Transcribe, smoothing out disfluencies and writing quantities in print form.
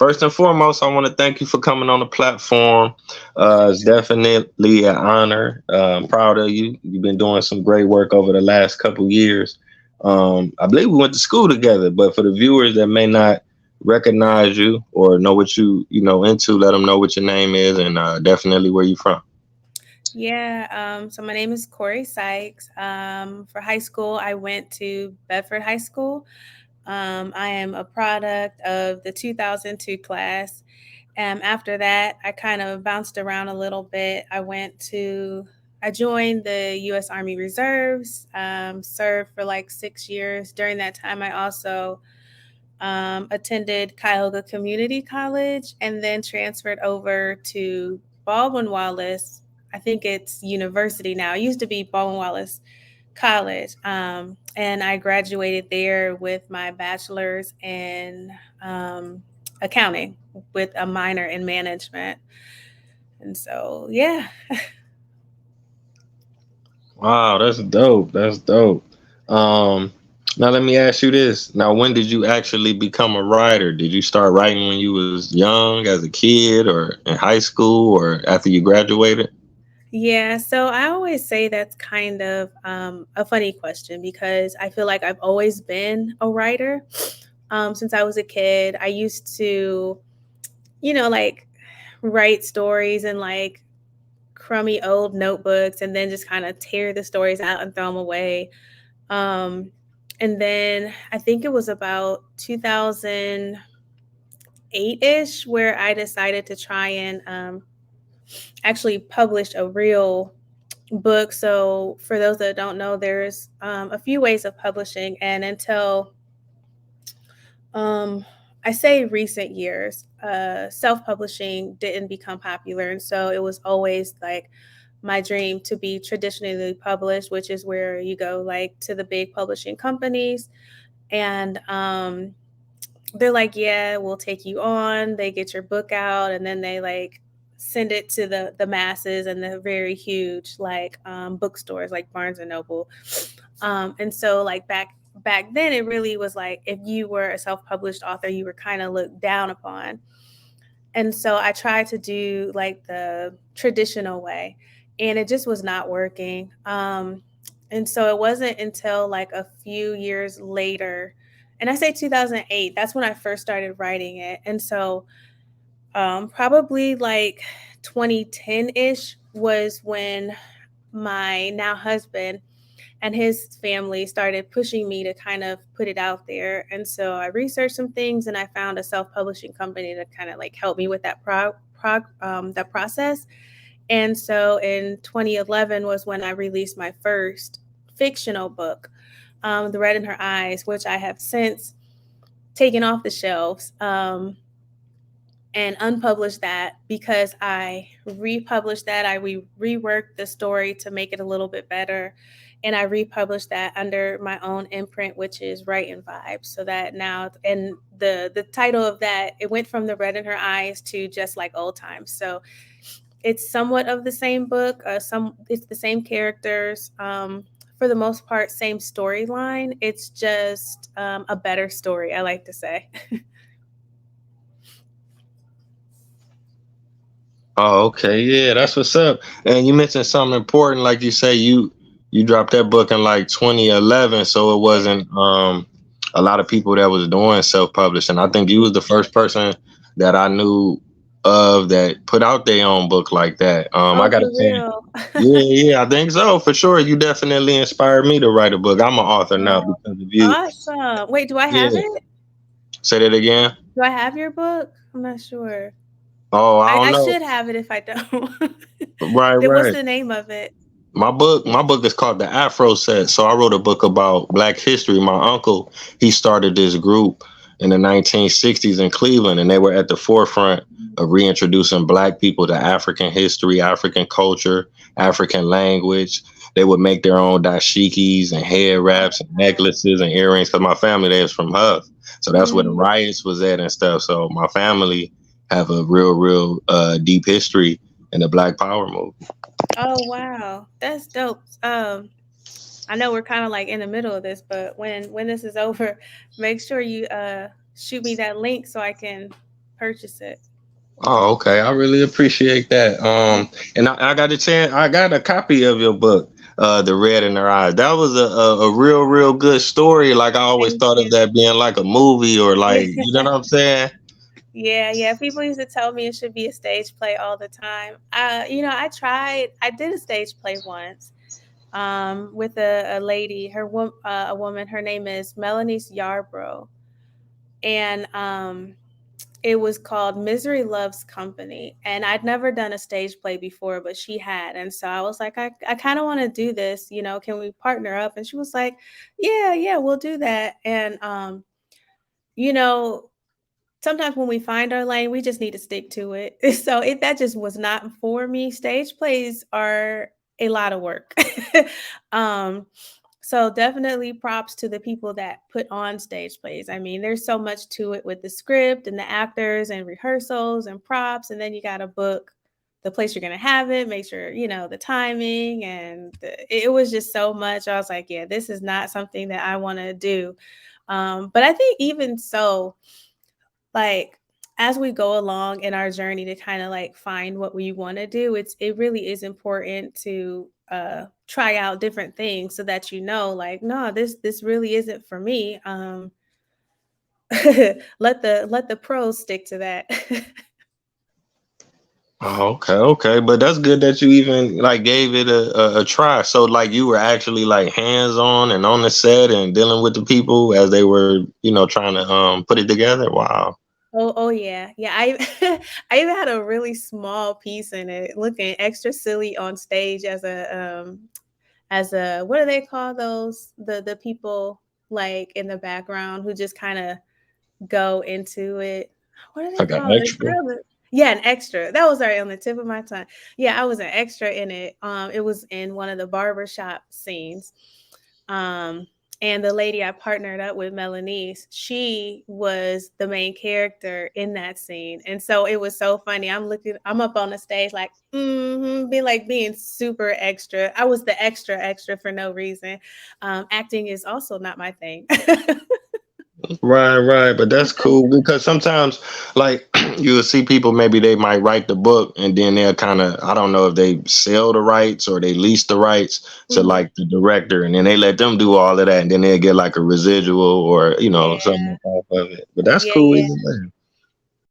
first and foremost, I want to thank you for coming on the platform. It's definitely an honor. I'm proud of you. You've been doing some great work over the last couple years. I believe we went to school together, but for the viewers that may not recognize you or know what you know into, let them know what your name is and definitely where you from. Yeah, so my name is Cori Sykes. For high school, I went to Bedford High School. I am a product of the 2002 class. After that, I kind of bounced around a little bit. I joined the U.S. Army Reserves, served for like 6 years. During that time, I also attended Cuyahoga Community College and then transferred over to Baldwin Wallace. I think it's university now. It used to be Baldwin Wallace College. And I graduated there with my bachelor's in accounting with a minor in management. And so, yeah. Wow, that's dope. That's dope. Um, Now let me ask you this. Now, when did you actually become a writer? Did you start writing when you was young, as a kid, or in high school, or after you graduated? Yeah, so I always say that's kind of a funny question because I feel like I've always been a writer. Since I was a kid, I used to, like write stories in like crummy old notebooks and then just kind of tear the stories out and throw them away. Um, and then I think it was about 2008 ish where I decided to try and actually publish a real book. So, for those that don't know, there's a few ways of publishing, and until um, I say recent years, self publishing didn't become popular. And so it was always like my dream to be traditionally published, which is where you go like to the big publishing companies. And they're like, yeah, we'll take you on. They get your book out and then they like send it to the masses and the very huge like bookstores like Barnes and Noble. And so like back then it really was like if you were a self-published author, you were kind of looked down upon. And so I tried to do like the traditional way and it just was not working. And so it wasn't until like a few years later, and I say 2008, that's when I first started writing it. And so probably like 2010 ish was when my now husband and his family started pushing me to kind of put it out there. And so I researched some things and I found a self-publishing company to kind of like help me with that process. And so in 2011 was when I released my first fictional book, The Red in Her Eyes, which I have since taken off the shelves. And unpublished that because I republished that. Reworked the story to make it a little bit better. And I republished that under my own imprint, which is Right and Vibes. So that now, and the title of that, it went from The Red in Her Eyes to Just Like Old Times. So it's somewhat of the same book. It's the same characters. For the most part, same storyline. It's just a better story, I like to say. Oh, okay, yeah, that's what's up. And you mentioned something important, like you say, you dropped that book in like 2011, so it Yeah. wasn't a lot of people that was doing self publishing. I think you was the first person that I knew of that put out their own book like that. I Oh, gotta for say, real. yeah, yeah, I think so for sure. You definitely inspired me to write a book. I'm an author now Oh, because of you. awesome. Wait, do I have Yeah, it? say that again. Do I have your book? I'm not sure. Oh, I don't I know. should have it if I don't. Right, What's right. the name of it? My book is called the Afro Set. So I wrote a book about Black history. My uncle, he started this group in the 1960s in Cleveland, and they were at the forefront of reintroducing Black people to African history, African culture, African language. They would make their own dashikis and head Oh, wraps and necklaces and earrings. Because my family there is from Huff, so that's where the mm. riots was at and stuff. So my family have a real deep history in the Black Power movement. Oh, wow. That's dope. I know we're kind of like in the middle of this, but when this is over, make sure you shoot me that link so I can purchase it. Oh, okay. I really appreciate that. And I got a chance. I got a copy of your book, "The Red in Their Eyes." That was a real, real good story. Like I always Thank thought of you. that being like a movie or Yeah. like, you know what I'm saying? Yeah. People used to tell me it should be a stage play all the time. I tried. I did a stage play once, with a lady. A woman. Her name is Melanie Yarbrough, and it was called Misery Loves Company. And I'd never done a stage play before, but she had. And so I was like, I kind of want to do this, can we partner up? And she was like, yeah, we'll do that. And, you know, sometimes when we find our lane, we just need to stick to it. So that just was not for me. Stage plays are a lot of work. um, so definitely props to the people that put on stage plays. I mean, there's so much to it with the script and the actors and rehearsals and props, and then you got to book the place you're going to have it, make sure, the timing, and it was just so much. I was like, yeah, this is not something that I want to do. But I think even so, like, as we go along in our journey to kind of like find what we want to do, it really is important to try out different things so that like, no, this really isn't for me. Let the pros stick to that. Oh, okay, okay. But that's good that you even like gave it a try. So like you were actually like hands on and on the set and dealing with the people as they were, trying to put it together. Wow. Oh yeah. I even had a really small piece in it, looking extra silly on stage as a what do they call those, the people like in the background who just kind of go into it. What are they Like an called? extra. Yeah, an extra. That was right on the tip of my tongue. Yeah, I was an extra in it. It was in one of the barbershop scenes. Um, and the lady I partnered up with, Melanie, she was the main character in that scene. And so it was so funny. I'm up on the stage like, being super extra. I was the extra for no reason. Acting is also not my thing. Right, right. But that's cool because sometimes, like, you'll see people, maybe they might write the book and then they'll kind of, I don't know if they sell the rights or they lease the rights to Mhm. like the director and then they let them do all of that and then they'll get like a residual or, Yeah. something off of it. But that's Yeah, cool yeah. either way.